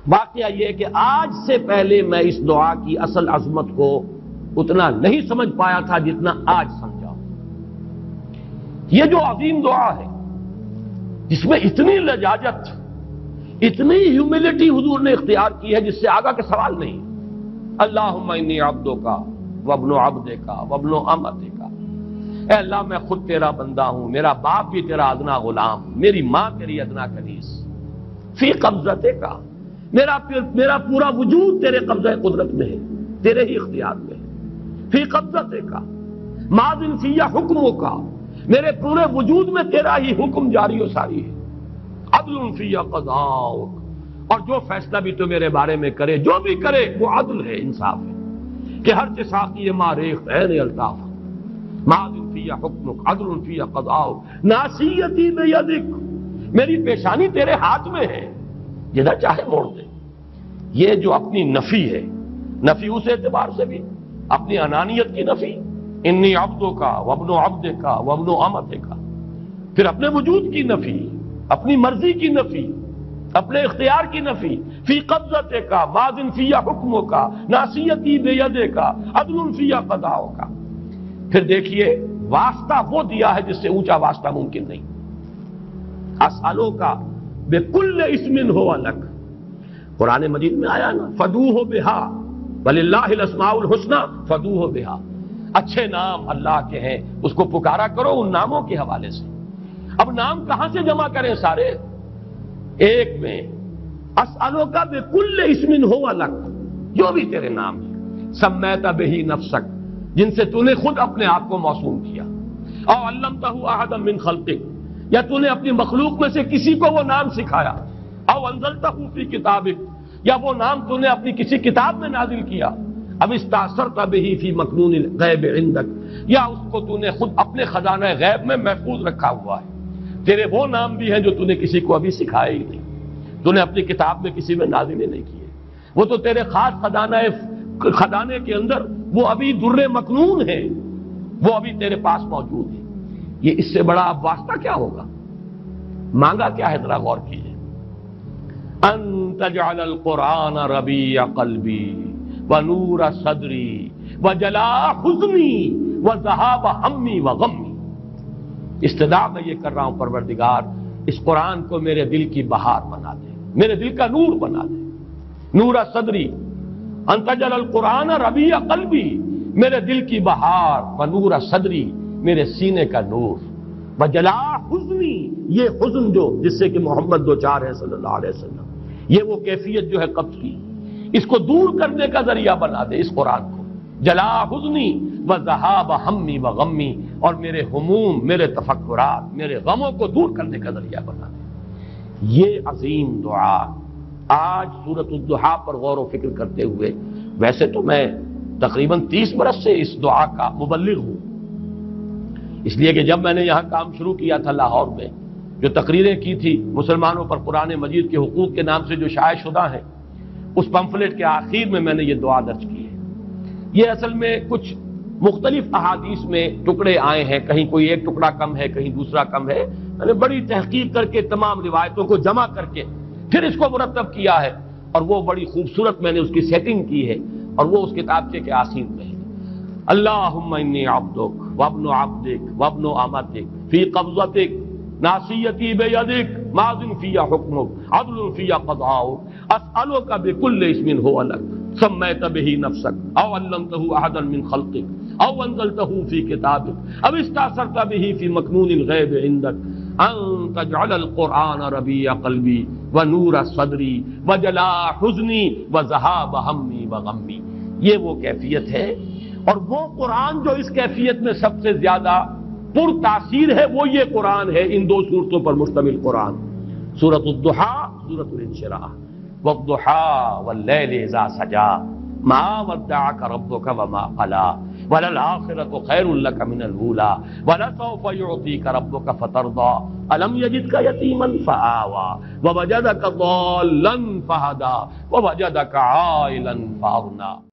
واقعہ یہ کہ آج سے پہلے میں اس دعا کی اصل عظمت کو اتنا نہیں سمجھ پایا تھا جتنا آج سمجھا ہوں۔ یہ جو عظیم دعا ہے جس میں اتنی لجاجت، اتنی ہیوملٹی حضور نے اختیار کی ہے جس سے آگا کا سوال نہیں۔ اللہم انی عبدک وابن عبدک وابن امتک، اے اللہ میں خود تیرا بندہ ہوں، میرا باپ بھی تیرا ادنا غلام، میری ماں تیری ادنا کنیز، فی قبضتک، میرا پورا وجود تیرے قبضہ قدرت میں ہے، تیرے ہی اختیار میں ہے، فی قبضتک ماضٍ فی حکمک، میرے پورے وجود میں تیرا ہی حکم جاری و ساری ہے، عدل فی قضاؤک، اور جو فیصلہ بھی تو میرے بارے میں کرے، جو بھی کرے وہ عدل ہے، انصاف ہے، کہ ہر ساقی ماریخ عین الطاف، ماضٍ فی حکمک عدل فی قضاؤک ناصیتی بیدک، میری پیشانی تیرے ہاتھ میں ہے، جدھر چاہے موڑ دے۔ یہ جو اپنی نفی ہے، نفی اس اعتبار سے بھی اپنی انانیت کی نفی، انی عبدک وابن عبدک وابن امتک، پھر اپنے وجود کی نفی، اپنی مرضی کی نفی، اپنے اختیار کی نفی، فی قبضتک ماضٍ فی حکمک ناصیتی بیدک عدل فی قضاؤک۔ پھر دیکھیے واسطہ وہ دیا ہے جس سے اونچا واسطہ ممکن نہیں۔ اسألوک بکل اسم ہو لک، قرآن مجید میں آیا نا، فدوہ بہا وللہ الاسماء الحسنی فدوہ بہا، اچھے نام اللہ کے ہیں، اس کو پکارا کرو ان ناموں کے حوالے سے۔ اب نام کہاں سے جمع کریں سارے؟ ایک میں اسألوک بکل اسم ہو لک، جو بھی تیرے نام ہیں، سمیت بہ نفسک، جن سے تو نے خود اپنے آپ کو موسوم کیا، او علمتہ احدا من خلقک، یا تو نے اپنی مخلوق میں سے کسی کو وہ نام سکھایا، او انزلتہ فی کتابک، یا وہ نام تو نے اپنی کسی کتاب میں نازل کیا، اب استاثرت بہ فی مکنون الغیب عندک، یا اس کو تو نے خود اپنے خزانہ غیب میں محفوظ رکھا ہوا ہے۔ تیرے وہ نام بھی ہیں جو تو نے کسی کو ابھی سکھائے ہی نہیں، تو نے اپنی کتاب میں کسی میں نازل ہی نہیں کیے، وہ تو تیرے خاص خزانے کے اندر وہ ابھی در مکنون ہے، وہ ابھی تیرے پاس موجود ہے۔ یہ اس سے بڑا اب واسطہ کیا ہوگا؟ مانگا کیا ہے ذرا غور کیجیے، ان تجعل القرآن ربیع قلبی ونور صدری وجلاء حزنی وذہاب ہمی وغمی۔ استدعا میں یہ کر رہا ہوں پروردگار، اس قرآن کو میرے دل کی بہار بنا دے، میرے دل کا نور بنا دے، نور صدری، ان تجعل القرآن ربیع قلبی، میرے دل کی بہار، ونور صدری، میرے سینے کا نور، وجلاء حزنی، یہ حزن جو جس سے کہ محمد دوچار ہے صلی اللہ علیہ وسلم، یہ وہ کیفیت جو ہے قبض کی، اس کو دور کرنے کا ذریعہ بنا دے اس قرآن کو، جلاء حزنی وذہاب ہمی وغمی، اور میرے ہموم، میرے تفکرات، میرے غموں کو دور کرنے کا ذریعہ بنا دے۔ یہ عظیم دعا آج سورۃ الضحیٰ پر غور و فکر کرتے ہوئے، ویسے تو میں تقریباً 30 برس سے اس دعا کا مبلغ ہوں، اس لیے کہ جب میں نے یہاں کام شروع کیا تھا لاہور میں، جو تقریریں کی تھی مسلمانوں پر قرآن مجید کے حقوق کے نام سے جو شائع شدہ ہیں، اس پمفلٹ کے آخر میں نے یہ دعا درج کی ہے۔ یہ اصل میں کچھ مختلف احادیث میں ٹکڑے آئے ہیں، کہیں کوئی ایک ٹکڑا کم ہے، کہیں دوسرا کم ہے، میں نے بڑی تحقیق کر کے تمام روایتوں کو جمع کر کے پھر اس کو مرتب کیا ہے، اور وہ بڑی خوبصورت میں نے اس کی سیٹنگ کی ہے، اور وہ اس کتابچے کے آخر میں ہے۔ اللہم انی عبدک وابن عبدک وابن امتک فی قبضتک ناصیتی بیدک ماضٍ فی حکمک عدل فی قضاؤک اسألک بکل اسم ہو لک سمیت بہ نفسک او علمتہ احدا من خلقک او انزلتہ فی کتابک او استاثرت بہ فی مکنون الغیب عندک ان تجعل القرآن ربیع قلبی ونور صدری وجلاء حزنی وذہاب ہمی وغمی۔ یہ وہ کیفیت ہے، اور وہ قرآن جو اس کیفیت میں سب سے زیادہ پر تاثیر ہے وہ یہ قرآن ہے، ان دو صورتوں پر مشتمل قرآن، سورۃ الضحیٰ، سورۃ الانشراح، والضحیٰ واللیل اذا سجا ما ودعک ربک وما قلی وللآخرۃ خیر لک من الاولی ولسوف یعطیک ربک فترضی الم یجدک یتیما فآوی ووجدک ضالا فہدی ووجدک عائلا فاغنی۔